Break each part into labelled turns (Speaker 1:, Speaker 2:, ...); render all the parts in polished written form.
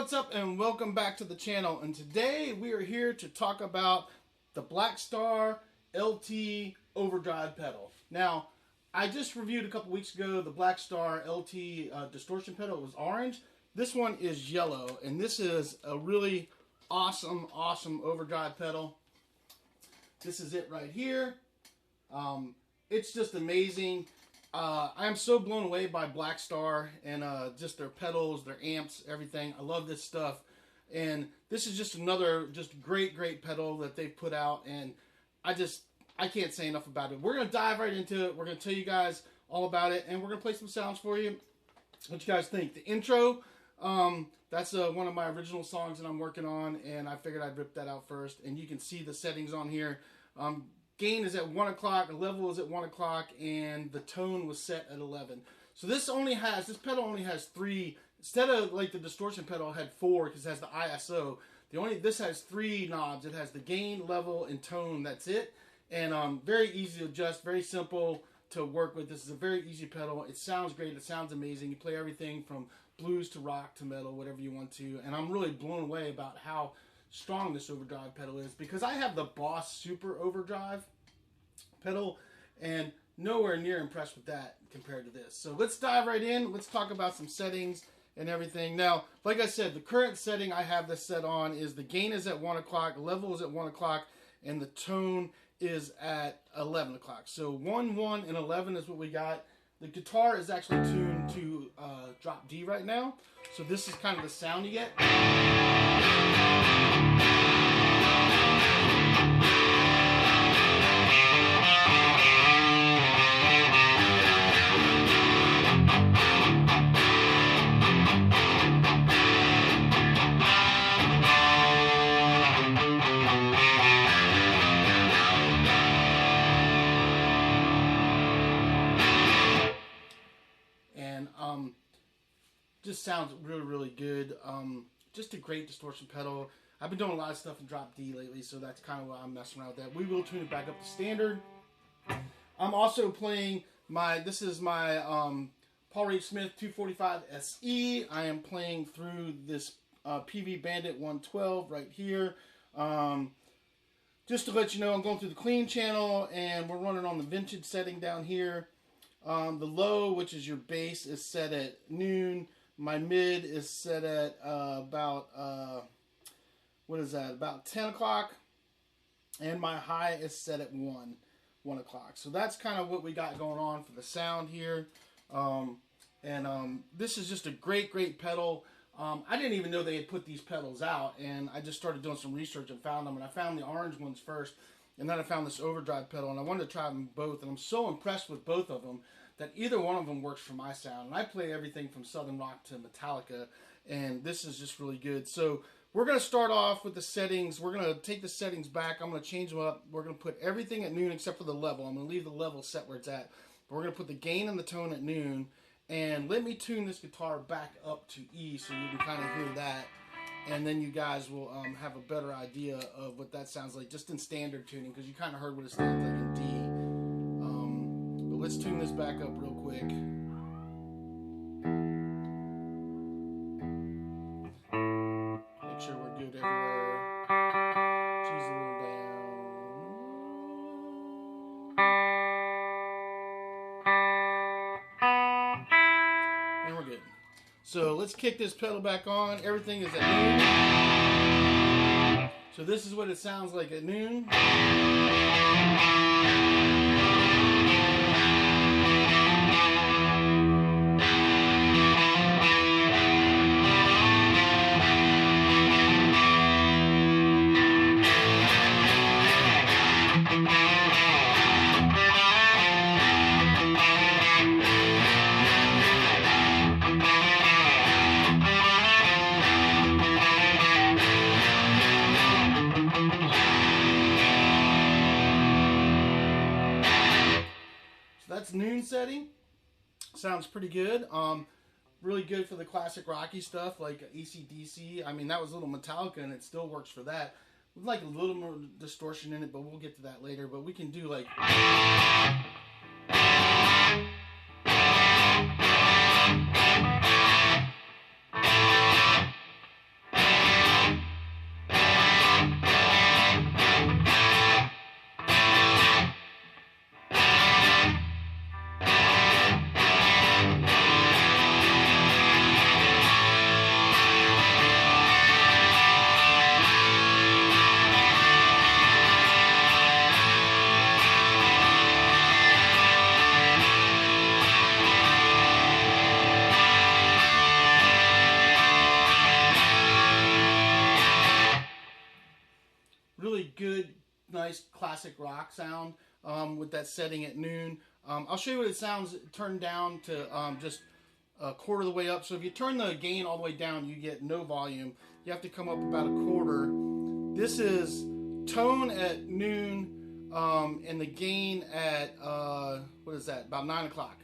Speaker 1: what's up, and welcome back to the channel. And today we are here to talk about the Blackstar LT overdrive pedal. Now, I just reviewed a couple weeks ago the Blackstar LT distortion pedal. It was orange. This one is yellow, and this is a really awesome overdrive pedal. This is it right here. It's just amazing. I'm so blown away by Blackstar and just their pedals, their amps, everything. I love this stuff. And this is just another great pedal that they've put out, and I can't say enough about it. We're going to dive right into it. We're going to tell you guys all about it, and we're going to play some sounds for you. What you guys think? The intro, that's one of my original songs that I'm working on, and I figured I'd rip that out first. And you can see the settings on here. Gain is at 1 o'clock, the level is at 1 o'clock, and the tone was set at 11. So this pedal only has 3, instead of like the distortion pedal had 4 because it has the ISO. This has 3 knobs. It has the gain, level, and tone. That's it. And very easy to adjust, very simple to work with. This is a very easy pedal. It sounds great. It sounds amazing. You play everything from blues to rock to metal, whatever you want to. And I'm really blown away about how strong this overdrive pedal is, because I have the Boss Super overdrive pedal and nowhere near impressed with that compared to this. So let's dive right in. Let's talk about some settings and everything. Now, like I said, the current setting I have this set on is the gain is at 1 o'clock, level is at 1 o'clock, and the tone is at 11 o'clock. So 1, 1, and 11 is what we got. The guitar is actually tuned to drop D right now. So this is kind of the sound you get. Just sounds really good. Just a great distortion pedal. I've been doing a lot of stuff in drop D lately, so that's kind of why I'm messing around with that. We will tune it back up to standard. I'm also playing this is my Paul Reed Smith 245 SE. I am playing through this PV Bandit 112 right here. Just to let you know, I'm going through the clean channel, and we're running on the vintage setting down here. The low, which is your bass, is set at noon. My mid is set at about 10 o'clock. And my high is set at 1 o'clock. So that's kind of what we got going on for the sound here. This is just a great pedal. I didn't even know they had put these pedals out, and I just started doing some research and found them. And I found the orange ones first, and then I found this overdrive pedal, and I wanted to try them both. And I'm so impressed with both of them that either one of them works for my sound. And I play everything from Southern Rock to Metallica, and this is just really good. So we're going to start off with the settings. We're going to take the settings back. I'm going to change them up. We're going to put everything at noon except for the level. I'm going to leave the level set where it's at. But we're going to put the gain and the tone at noon. And let me tune this guitar back up to E so you can kind of hear that. And then you guys will have a better idea of what that sounds like just in standard tuning, because you kind of heard what it sounds like in D. Let's tune this back up real quick. Make sure we're good everywhere. G's a little down. And we're good. So let's kick this pedal back on. Everything is at noon. So this is what it sounds like at noon. That's noon setting. Sounds pretty good. Really good for the classic rocky stuff like AC/DC. I mean, that was a little Metallica, and it still works for that. With like a little more distortion in it, but we'll get to that later. But we can do like... really good, nice classic rock sound with that setting at noon. I'll show you what it sounds turned down to just a quarter of the way up. So if you turn the gain all the way down, you get no volume. You have to come up about a quarter. This is tone at noon and the gain at, what is that, about 9 o'clock.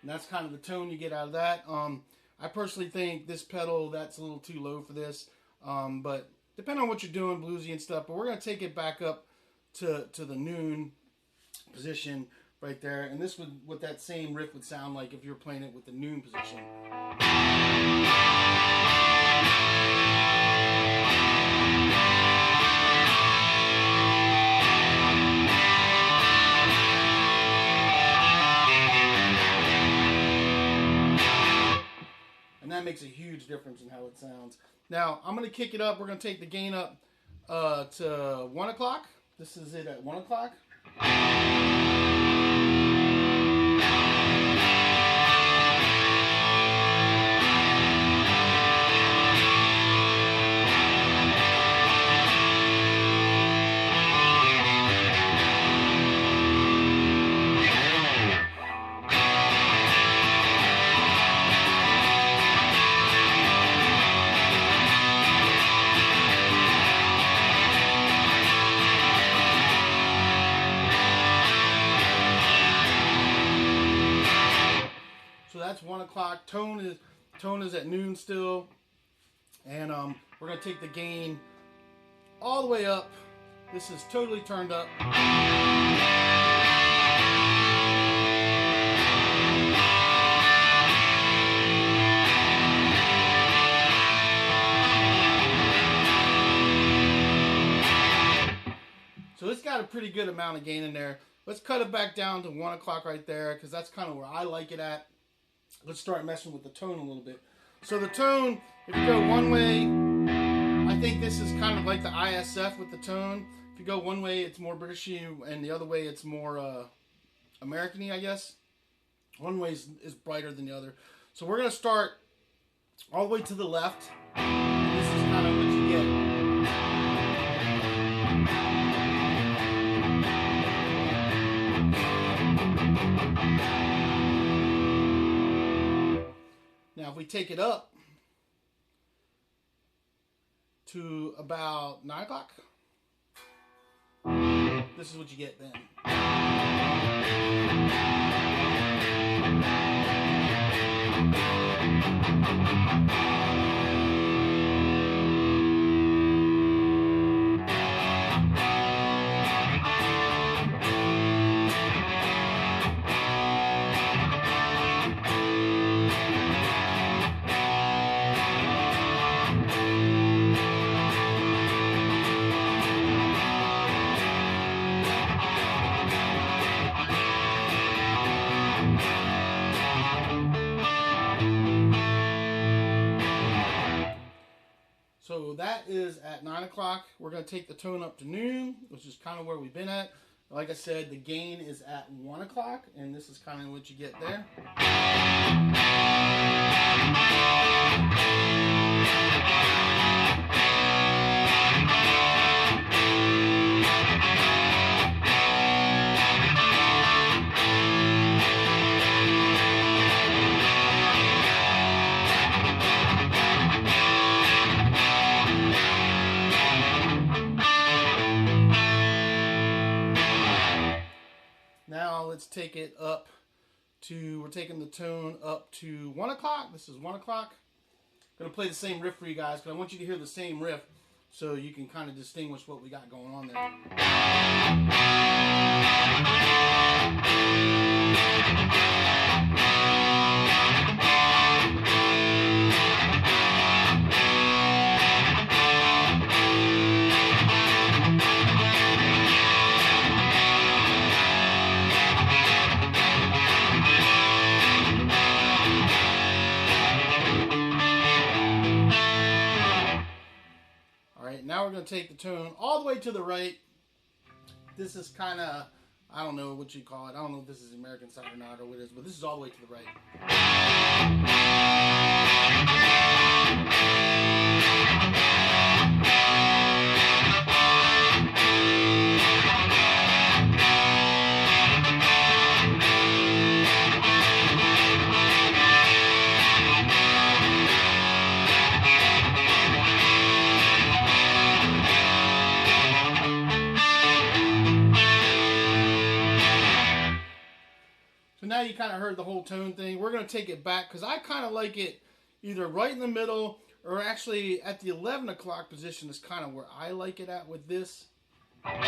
Speaker 1: And that's kind of the tone you get out of that. I personally think this pedal, that's a little too low for this. But depending on what you're doing, bluesy and stuff. But we're going to take it back up to the noon position right there. And this would, what that same riff would sound like if you were playing it with the noon position. That makes a huge difference in how it sounds. Now, I'm going to kick it up. We're going to take the gain up to 1 o'clock. This is it at 1 o'clock. That's 1 o'clock. Tone is at noon still, and we're gonna take the gain all the way up. This is totally turned up. So it's got a pretty good amount of gain in there. Let's cut it back down to 1 o'clock right there, because that's kind of where I like it at. Let's start messing with the tone a little bit. So the tone, if you go one way, I think this is kind of like the ISF with the tone. If you go one way, it's more Britishy, and the other way, it's more American-y, I guess. One way is brighter than the other. So we're going to start all the way to the left. This is kind of what you get. Now, if we take it up to about 9 o'clock, this is what you get then. So that is at 9 o'clock. We're going to take the tone up to noon, which is kind of where we've been at. Like I said, the gain is at 1 o'clock, and this is kind of what you get there. Now let's take it up to, we're taking the tone up to 1 o'clock. This is 1 o'clock. I'm going to play the same riff for you guys, because I want you to hear the same riff so you can kind of distinguish what we got going on there. right, now we're going to take the tone all the way to the right. This is kind of, I don't know what you call it. I don't know if this is the American side or not or what it is, but this is all the way to the right. So now you kind of heard the whole tone thing. We're going to take it back because I kind of like it either right in the middle or actually at the 11 o'clock position is kind of where I like it at with this. And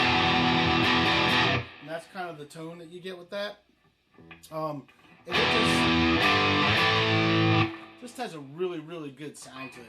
Speaker 1: that's kind of the tone that you get with that. And it just has a really, really good sound to it.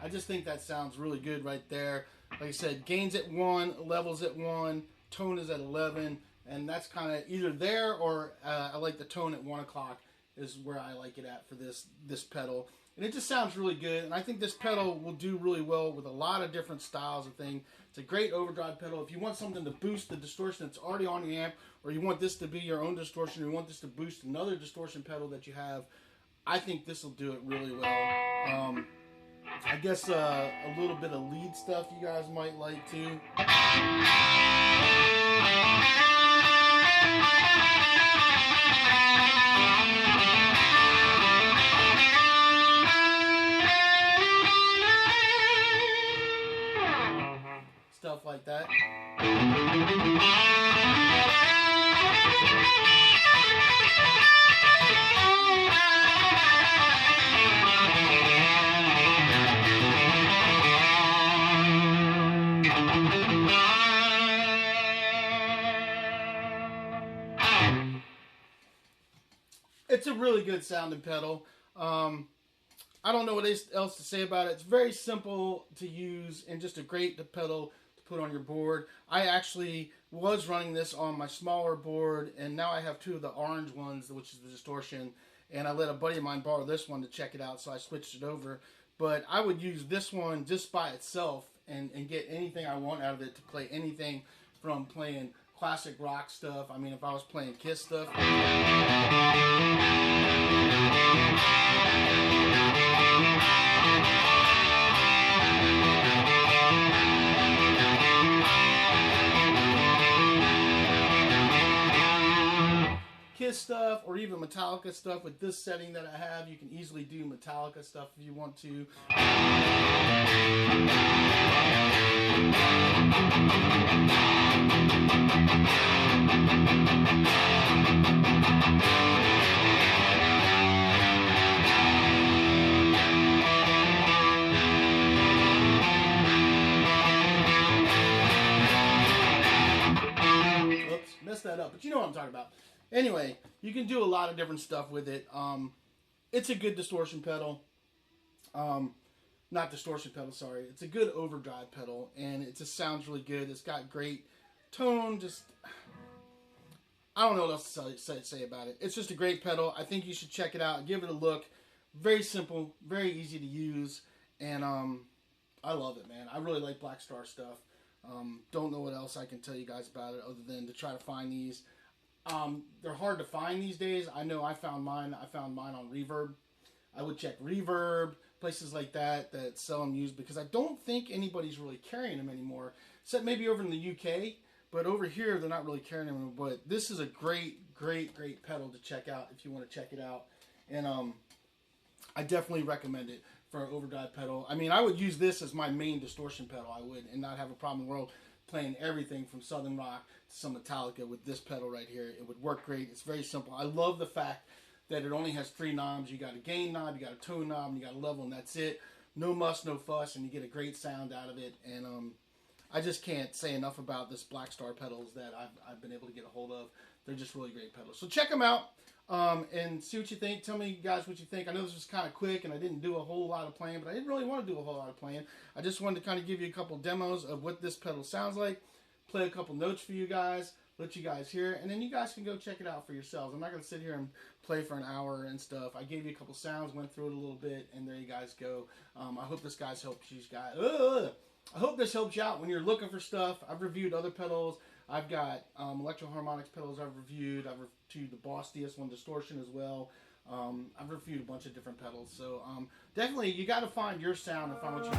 Speaker 1: I just think that sounds really good right there. Like I said, gains at 1, levels at 1, tone is at 11, and that's kind of either there or I like the tone at 1 o'clock is where I like it at for this pedal. And it just sounds really good, and I think this pedal will do really well with a lot of different styles of thing. It's a great overdrive pedal. If you want something to boost the distortion that's already on the amp, or you want this to be your own distortion, or you want this to boost another distortion pedal that you have, I think this will do it really well. I guess a little bit of lead stuff you guys might like too. Stuff like that. It's a really good sounding pedal. I don't know what else to say about it. It's very simple to use and just a great pedal to put on your board. I actually was running this on my smaller board, and now I have 2 of the orange ones, which is the distortion, and I let a buddy of mine borrow this one to check it out, so I switched it over. But I would use this one just by itself and get anything I want out of it to play anything from playing classic rock stuff. I mean, if I was playing Kiss stuff. Kiss stuff or even Metallica stuff. With this setting that I have, you can easily do Metallica stuff if you want to. Oops, messed that up, but you know what I'm talking about. Anyway, you can do a lot of different stuff with it. It's a good distortion pedal. Not distortion pedal, sorry. It's a good overdrive pedal, and it just sounds really good. It's got great tone. Just, I don't know what else to say about it. It's just a great pedal. I think you should check it out. Give it a look. Very simple, very easy to use, and I love it, man. I really like Blackstar stuff. Don't know what else I can tell you guys about it other than to try to find these. They're hard to find these days. I know I found mine on Reverb. I would check Reverb, places like that sell them used, because I don't think anybody's really carrying them anymore, except maybe over in the UK. But over here, they're not really carrying them. But this is a great pedal to check out if you want to check it out. And I definitely recommend it for an overdrive pedal. I mean, I would use this as my main distortion pedal. I would, and not have a problem in the world playing everything from Southern rock to some Metallica with this pedal right here. It would work great. It's very simple. I love the fact that it only has 3 knobs. You got a gain knob, you got a tone knob, and you got a level, and that's it. No muss, no fuss, and you get a great sound out of it. And I just can't say enough about this Blackstar pedals that I've been able to get a hold of. They're just really great pedals. So check them out. and see what you think. Tell me, guys, what you think. I know this was kind of quick, and I didn't do a whole lot of playing, but I didn't really want to do a whole lot of playing. I just wanted to kind of give you a couple demos of what this pedal sounds like, play a couple notes for you guys, let you guys hear it, and then you guys can go check it out for yourselves. I'm not going to sit here and play for an hour and stuff. I gave you a couple sounds, went through it a little bit, and there you guys go. I hope this helps you guys. I hope this helps you out when you're looking for stuff. I've reviewed other pedals. I've got Electro-Harmonix pedals I've reviewed. I've reviewed the Boss DS1 Distortion as well. I've reviewed a bunch of different pedals. So definitely, you got to find your sound and find what you